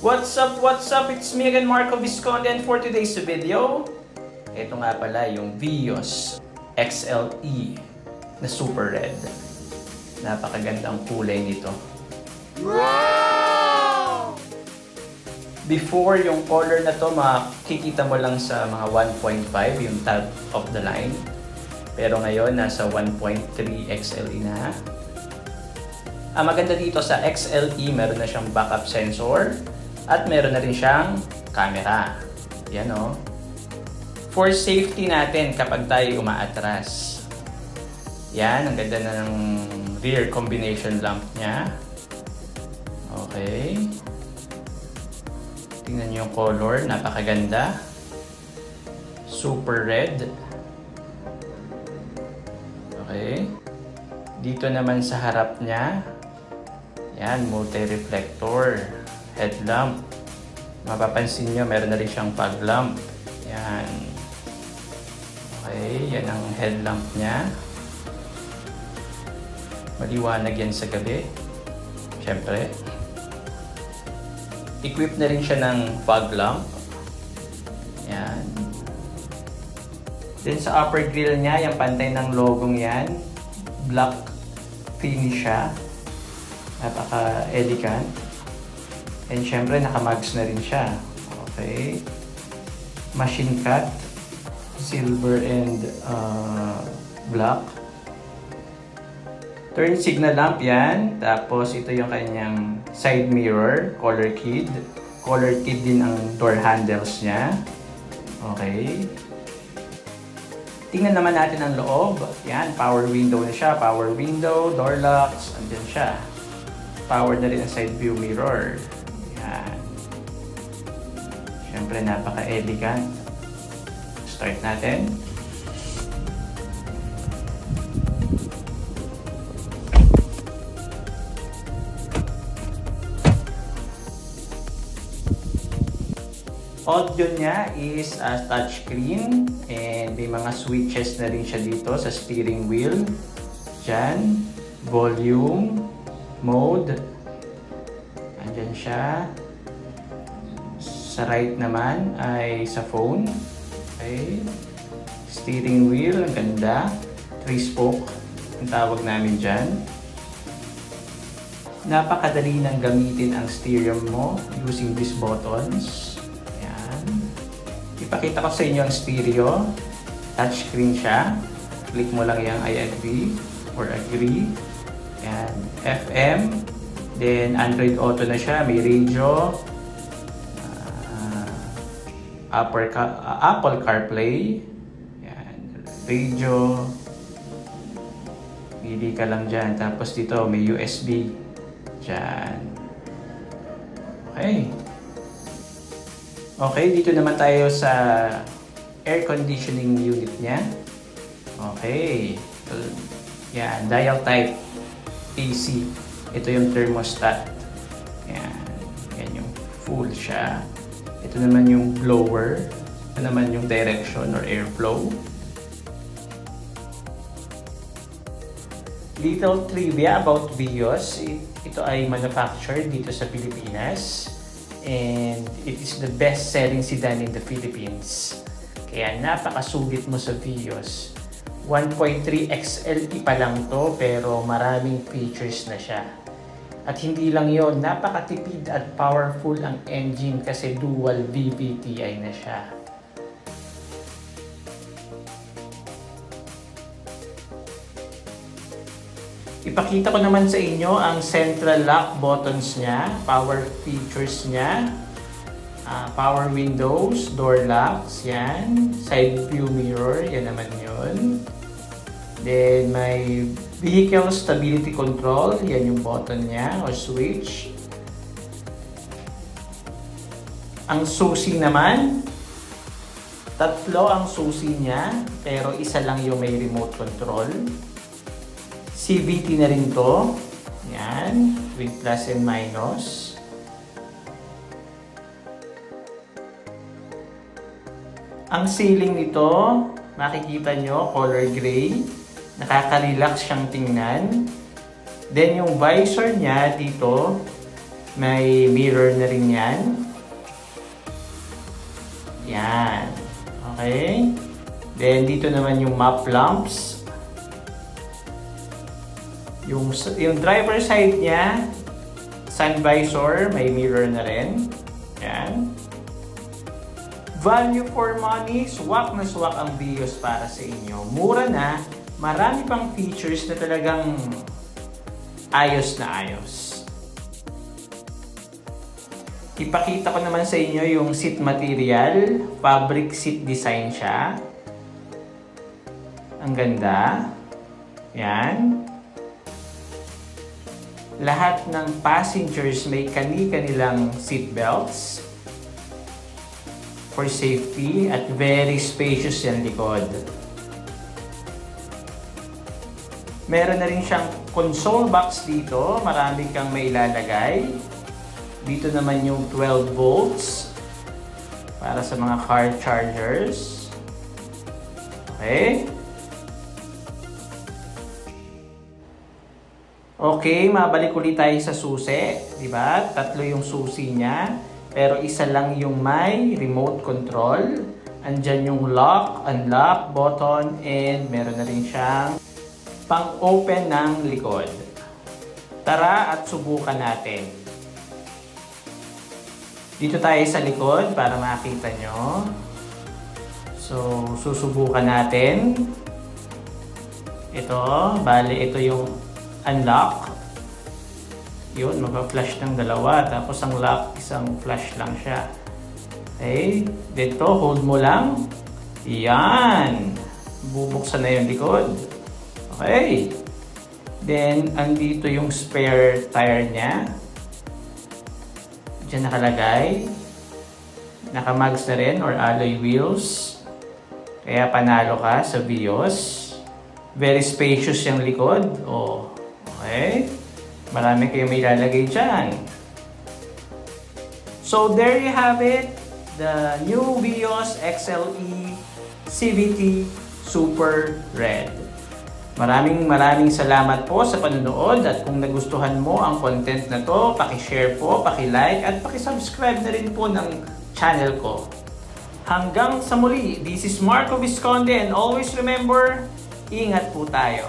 What's up? What's up? It's me again, Marco Visconde, and for today's video, ito nga pala yung Vios XLE na Super Red. Napakagandang kulay nito. Wow! Before, yung color na to makikita mo lang sa mga 1.5, yung top of the line. Pero ngayon, nasa 1.3 XLE na. Ang maganda dito sa XLE, meron na siyang backup sensor at meron na rin siyang camera. Yan o. For safety natin kapag tayo umaatras. Yan, ang ganda na ng rear combination lamp niya. Okay. Tingnan niyo yung color, napakaganda. Super red. Okay. Dito naman sa harap niya, yan, multi-reflector headlamp. Mapapansin nyo, meron na rin siyang fog lamp. Yan. Okay, yan ang headlamp niya. Maliwanag yan sa gabi. Siyempre. Equip na rin siya ng fog lamp. Yan. Then sa upper grille niya, yung pantay ng logong yan, black finish siya. Napaka-elegant. And syempre, naka-mags na rin siya. Okay. Machine cut. Silver and black. Turn signal lamp yan. Tapos, ito yung kanyang side mirror. Color keyed. Color keyed din ang door handles niya. Okay. Tingnan naman natin ang loob. Yan, power window na siya. Power window, door locks, andyan siya. Power na rin ang side view mirror. Yan. Siyempre, napaka-elegant. Start natin. Audio niya is touchscreen and may mga switches na rin siya dito sa steering wheel. Diyan, volume, mode. Andyan siya. Sa right naman ay sa phone. Okay. Steering wheel, ang ganda. 3-spoke ang tawag namin dyan. Napakadali nang gamitin ang stereo mo using these buttons. Ipakita ko sa inyo ang stereo. Touchscreen siya. Click mo lang yung I agree or agree. Yan. FM. Then Android Auto na siya. May radio. Apple CarPlay. Yan. Radio. Pili ka lang dyan. Tapos dito may USB. Dyan. Okay. Okay, dito naman tayo sa air conditioning unit niya. Okay. Yan, dial type AC. Ito yung thermostat. Yan. Yan yung full siya. Ito naman yung blower. Ito naman yung direction or airflow. Little trivia about Vios. Ito ay manufactured dito sa Pilipinas. And it is the best-selling sedan in the Philippines. Kaya napakasulit mo sa Vios. 1.3 XLE pa lang to, pero maraming features na siya. At hindi lang yon, napakatipid at powerful ang engine kasi dual VVTi na siya. Ipakita ko naman sa inyo ang central lock buttons niya, power features niya, power windows, door locks, yan, side view mirror, yan naman yun. Then may vehicle stability control, yan yung button niya or switch. Ang susi naman, tatlo ang susi niya, pero isa lang yung may remote control. CVT na rin to. Yan. With plus and minus. Ang ceiling nito, makikita nyo, color gray. Nakaka-relax siyang tingnan. Then yung visor niya dito, May mirror na rin yan. Yan. Okay. Then, dito naman yung map lamps. Yung driver side niya, sun visor, may mirror na rin. Yan. Value for money, swak na swak ang Vios para sa inyo. Mura na, marami pang features na talagang ayos na ayos. Ipakita ko naman sa inyo yung seat material. Fabric seat design siya. Ang ganda. Yan. Lahat ng passengers may kani-kanilang seat belts for safety at very spacious yung likod. Meron na rin siyang console box dito. Marami kang may ilalagay. Dito naman yung 12 volts para sa mga car chargers. Okay. Okay, mabalik ulit tayo sa susi. Diba? 3 yung susi niya. Pero isa lang yung may remote control. Andyan yung lock, unlock button, and meron na rin siyang pang-open ng likod. Tara at subukan natin. Dito tayo sa likod para makita nyo. So, susubukan natin. Ito, bali ito yung unlock. Yun, mag-flash ng dalawa. Tapos ang lock, isang flash lang siya. Okay, dito, hold mo lang. Yan. Bubuksan na yung likod. Okay. Then, andito yung spare tire niya. Diyan nakalagay. Naka-mags na rin or alloy wheels. Kaya panalo ka sa Vios. Very spacious yung likod. Oh, okay. Marami kayong may lalagay dyan. So, there you have it. The new Vios XLE CVT Super Red. Maraming salamat po sa panonood at kung nagustuhan mo ang content na to, paki-share po, paki-like at paki-subscribe na rin po ng channel ko. Hanggang sa muli, this is Marco Visconde and always remember, ingat po tayo.